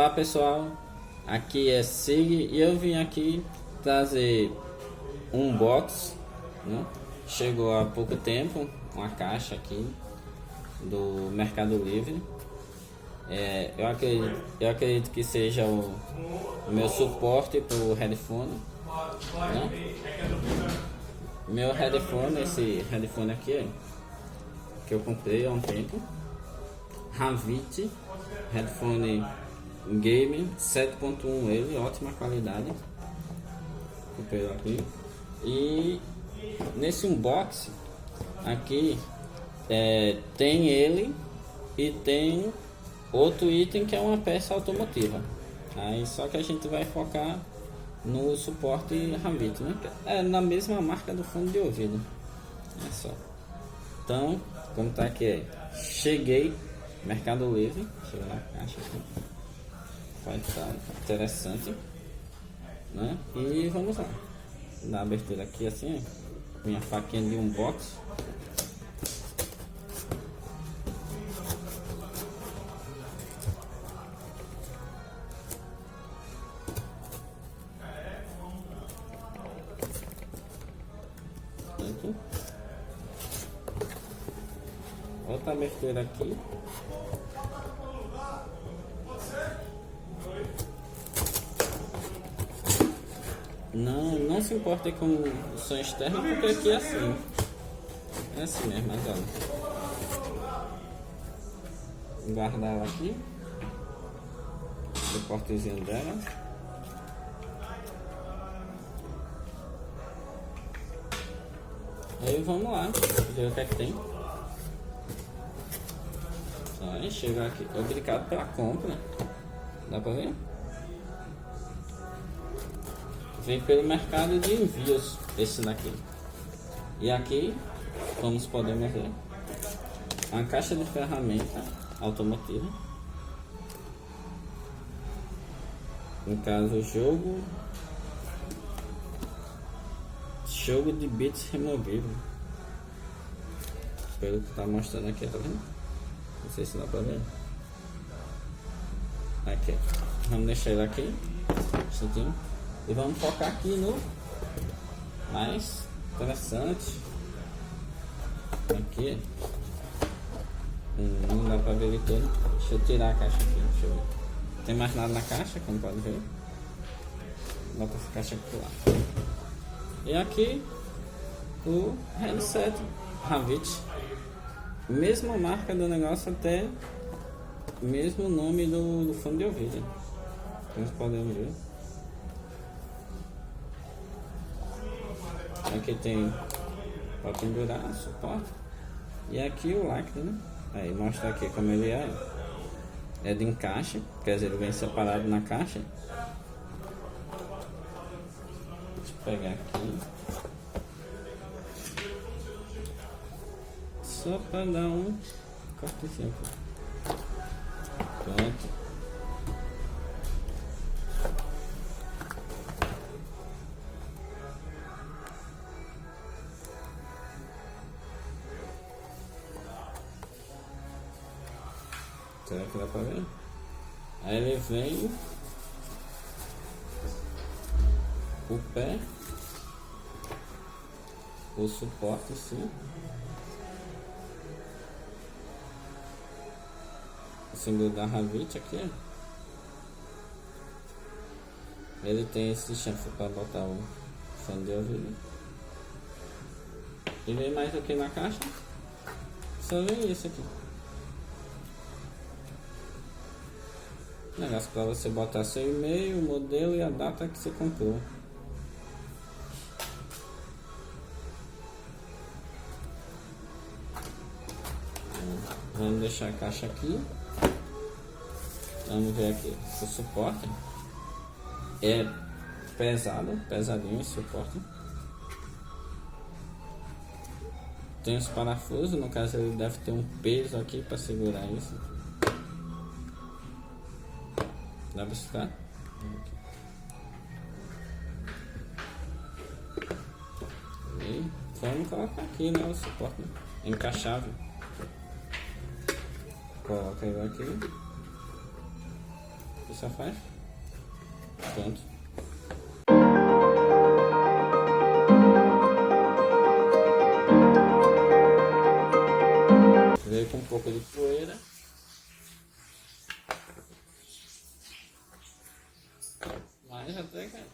Olá pessoal, aqui é Sig e eu vim aqui trazer um box, né? Chegou há pouco tempo uma caixa aqui do Mercado Livre. Eu acredito que seja o meu suporte para o headphone, né? Meu headphone, esse headphone aqui que eu comprei há um tempo, Havit headphone Game 7.1, ele ótima qualidade, comprei aqui. E nesse unboxing aqui tem ele e tem outro item que é uma peça automotiva. Aí só que a gente vai focar no suporte Havit, né? É na mesma marca do fone de ouvido. É só. Então, como tá aqui, cheguei Mercado Livre, chegou na caixa aqui. Vai estar interessante, né? E vamos lá. Na abertura aqui assim, minha faquinha de unboxing. Outra abertura aqui. Não se importa com o som externo, porque aqui é assim. É assim mesmo, mas olha. Guardar ela aqui. O portezinho dela. Aí vamos lá, ver o que é que tem. Aí chega aqui, obrigado pela compra. Dá pra ver? Vem pelo mercado de envios, esse daqui. E aqui, como podemos ver, uma caixa de ferramenta automotiva. No caso, jogo de bits removível. Pelo que tá mostrando aqui, tá vendo? Não sei se dá pra ver. Aqui, vamos deixar ele aqui, certinho. E vamos focar aqui no mais interessante. Aqui não dá pra ver ele todo. Deixa eu tirar a caixa aqui. Deixa eu ver. Não tem mais nada na caixa, como pode ver. Bota essa caixa aqui lá. E aqui o headset Havit. Mesma marca do negócio, até mesmo nome do fone de ouvido. Como podemos ver. Aqui tem para pendurar, suporte. E aqui o lacre, né? Aí mostra aqui como ele é. É de encaixe, quer dizer, ele vem separado na caixa. Deixa eu pegar aqui. Só para dar um cortezinho aqui. Pronto. Será que dá pra ver? Aí ele vem o pé, o suporte sim, o símbolo da Havit aqui. Ele tem esse chanfre para botar o fone de ouvido. E vem mais aqui na caixa, só vem isso aqui. Negócio para você botar seu e-mail, o modelo e a data que você comprou. Vamos deixar a caixa aqui. Vamos ver aqui o suporte. É pesado, pesadinho esse suporte. Tem os parafusos, no caso ele deve ter um peso aqui para segurar isso. Dá pra escutar? E vamos colocar aqui, né, o suporte encaixável. Coloca ele aqui. Você só faz. Pronto. Veio com um pouco de poeira. Mas até que é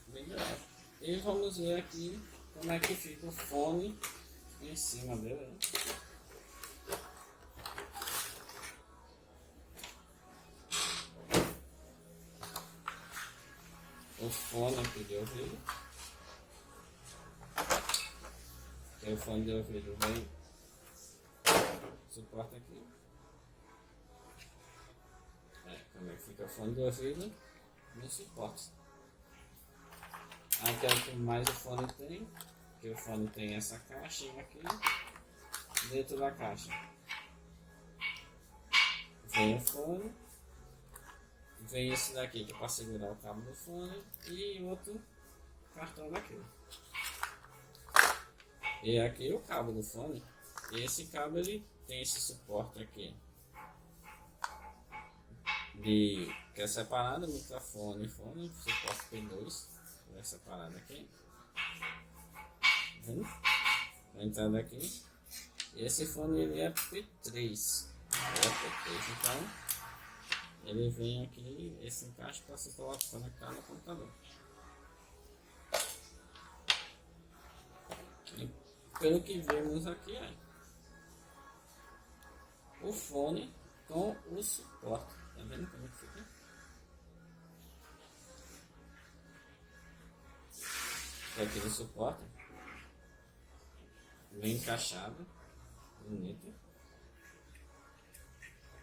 bem grave. E vamos ver aqui como é que fica o fone em cima dele. Né? O fone aqui de ouvido. Que o fone de ouvido vem. Suporte aqui. Como é que fica o fone de ouvido no suporte. Aqui é o que mais o fone tem. Que o fone tem essa caixinha aqui. Dentro da caixa vem o fone. Vem esse daqui que é para segurar o cabo do fone. E outro cartão daqui. E aqui o cabo do fone. E esse cabo ele tem esse suporte aqui. Que é separado, microfone e fone, suporte P2, é separado aqui, vendo? A entrada aqui, e esse fone ele é P3, então ele vem aqui, esse encaixe para se conectar no computador. E pelo que vemos aqui, o fone com o suporte. Tá vendo como é que fica? Aqui o suporte bem encaixado, bonito.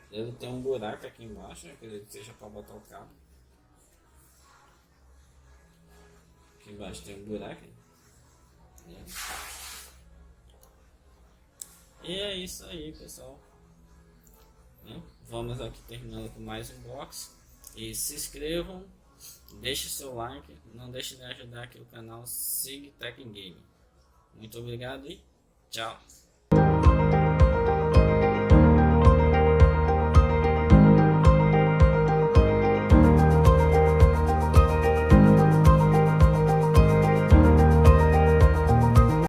Ele tem um buraco aqui embaixo, acredito que seja para botar o cabo. Aqui embaixo tem um buraco. E é isso aí, pessoal. Vamos aqui terminando com mais um box. E se inscrevam, deixe seu like, não deixe de ajudar aqui o canal Sig Tech Game. Muito obrigado e tchau!